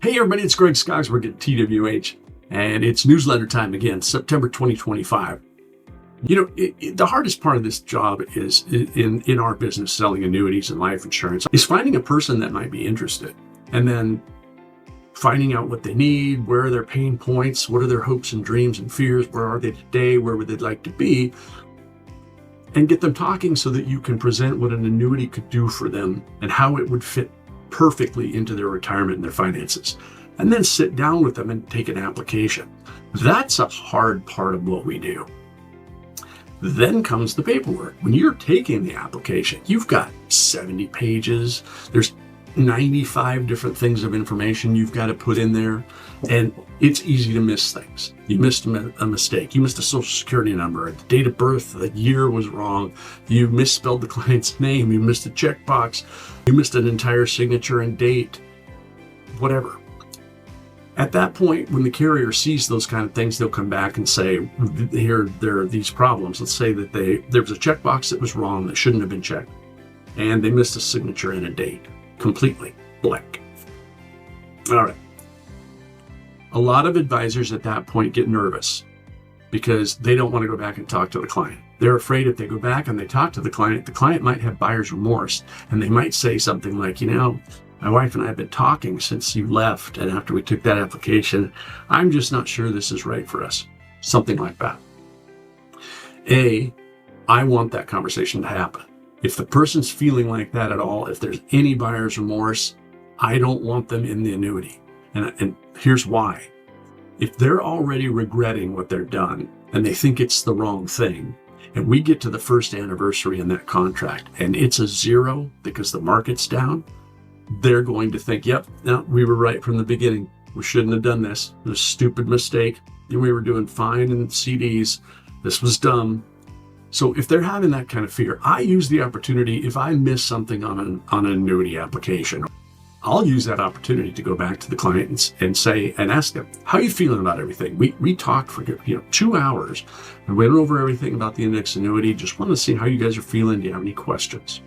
Hey everybody, it's Greg Skogsberg at TWH, and it's newsletter time again, September 2025. The hardest part of this job is in our business, selling annuities and life insurance, is finding a person that might be interested, and then finding out what they need, where are their pain points, what are their hopes and dreams and fears, where are they today, where would they like to be, and get them talking so that you can present what an annuity could do for them and how it would fit perfectly into their retirement and their finances, and then sit down with them and take an application. That's a hard part of what we do. Then comes the paperwork. When you're taking the application, you've got 70 pages. There's 95 different things of information you've got to put in there, and it's easy to miss things. You missed a mistake. You missed a social security number, the date of birth, the year was wrong. You misspelled the client's name. You missed a checkbox. You missed an entire signature and date, whatever. At that point, when the carrier sees those kind of things, they'll come back and say, here, there are these problems. Let's say that there was a checkbox that was wrong that shouldn't have been checked, and they missed a signature and a date. Completely blank. All right. A lot of advisors at that point get nervous because they don't want to go back and talk to the client. They're afraid if they go back and they talk to the client might have buyer's remorse, and they might say something like, my wife and I have been talking since you left and after we took that application. I'm just not sure this is right for us. Something like that. I want that conversation to happen. If the person's feeling like that at all, if there's any buyer's remorse, I don't want them in the annuity. And here's why. If they're already regretting what they're done and they think it's the wrong thing, and we get to the first anniversary in that contract and it's a zero because the market's down, they're going to think, yep, no, we were right from the beginning. We shouldn't have done this. It was a stupid mistake. We were doing fine in CDs. This was dumb. So if they're having that kind of fear, I use the opportunity. If I miss something on an annuity application, I'll use that opportunity to go back to the client and ask them, how are you feeling about everything? We talked for 2 hours and went over everything about the index annuity. Just want to see how you guys are feeling. Do you have any questions?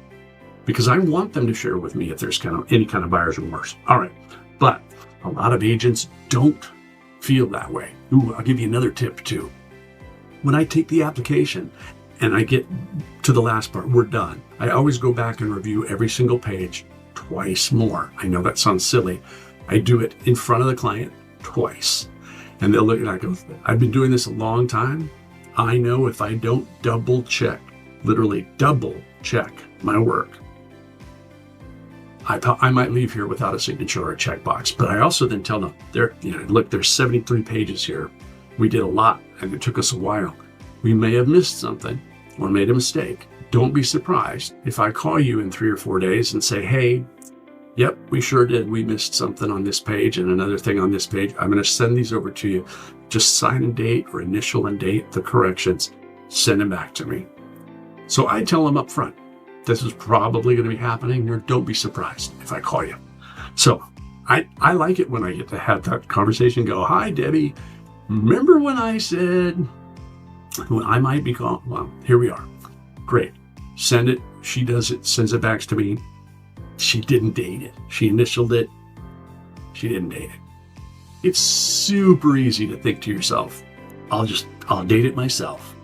Because I want them to share with me if there's any kind of buyer's remorse. All right. But a lot of agents don't feel that way. Ooh, I'll give you another tip too. When I take the application and I get to the last part, we're done, I always go back and review every single page twice more. I know that sounds silly. I do it in front of the client twice. And they'll look and I go, I've been doing this a long time. I know if I don't literally double check my work, I might leave here without a signature or a checkbox. But I also then tell them, look, there's 73 pages here. We did a lot and it took us a while. We may have missed something or made a mistake. Don't be surprised if I call you in 3 or 4 days and say, hey, yep, we sure did. We missed something on this page and another thing on this page. I'm going to send these over to you. Just sign and date or initial and date the corrections. Send them back to me. So I tell them up front, this is probably going to be happening, or don't be surprised if I call you. So I like it when I get to have that conversation, go, hi, Debbie, remember when I said, well, I might be calling? Well, here we are. Great. Send it. She does it, sends it back to me. She didn't date it. She initialed it. She didn't date it. It's super easy to think to yourself, I'll date it myself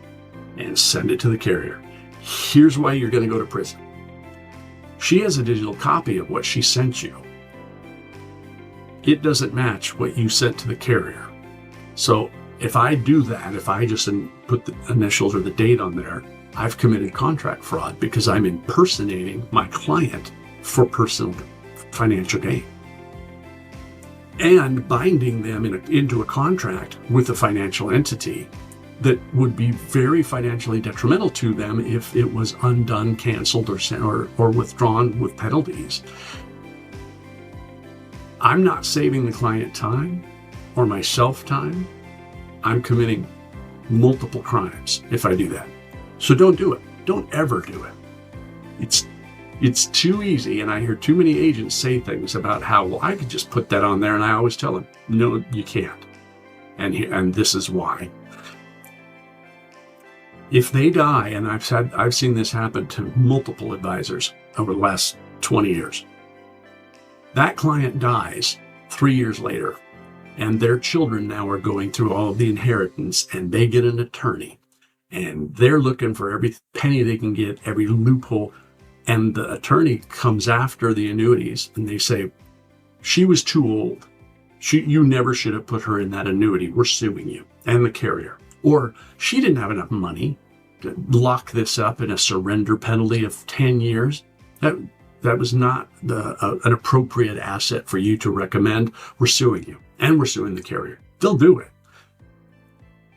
and send it to the carrier. Here's why you're going to go to prison. She has a digital copy of what she sent you. It doesn't match what you sent to the carrier. So if I do that, if I just put the initials or the date on there, I've committed contract fraud because I'm impersonating my client for personal financial gain and binding them into a contract with a financial entity that would be very financially detrimental to them if it was undone, canceled, or withdrawn with penalties. I'm not saving the client time or myself time. I'm committing multiple crimes if I do that. So don't do it. Don't ever do it. It's too easy, and I hear too many agents say things about how, well, I could just put that on there, and I always tell them, no, you can't. And this is why. If they die, and I've seen this happen to multiple advisors over the last 20 years, that client dies 3 years later, and their children now are going through all of the inheritance, and they get an attorney, and they're looking for every penny they can get, every loophole. And the attorney comes after the annuities, and they say, she was too old. You never should have put her in that annuity. We're suing you and the carrier. Or she didn't have enough money to lock this up in a surrender penalty of 10 years. That was not an appropriate asset for you to recommend. We're suing you, and we're suing the carrier. They'll do it.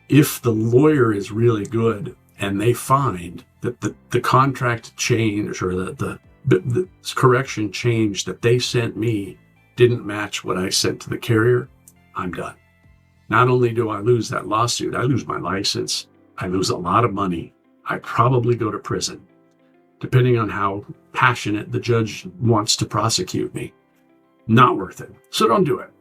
If the lawyer is really good and they find that the contract change or the correction change that they sent me didn't match what I sent to the carrier, I'm done. Not only do I lose that lawsuit, I lose my license, I lose a lot of money, I probably go to prison, depending on how passionate the judge wants to prosecute me. Not worth it. So don't do it.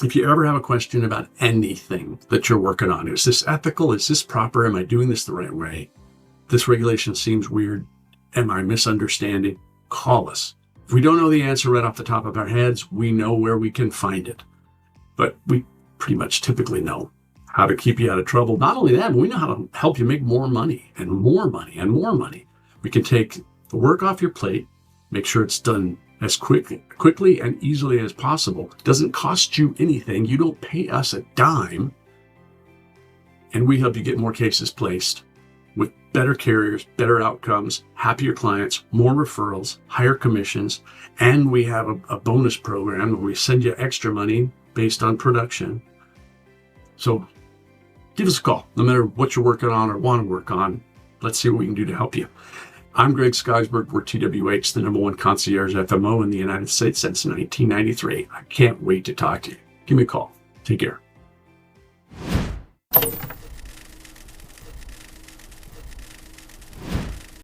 If you ever have a question about anything that you're working on, is this ethical? Is this proper? Am I doing this the right way? This regulation seems weird. Am I misunderstanding? Call us. If we don't know the answer right off the top of our heads, we know where we can find it. But we pretty much typically know how to keep you out of trouble. Not only that, but we know how to help you make more money and more money and more money. We can take the work off your plate, make sure it's done as quickly and easily as possible. It doesn't cost you anything. You don't pay us a dime. And we help you get more cases placed with better carriers, better outcomes, happier clients, more referrals, higher commissions. And we have a bonus program where we send you extra money based on production. So give us a call, no matter what you're working on or want to work on. Let's see what we can do to help you. I'm Greg Skogsberg. We're TWH, the #1 concierge FMO in the United States since 1993. I can't wait to talk to you. Give me a call. Take care.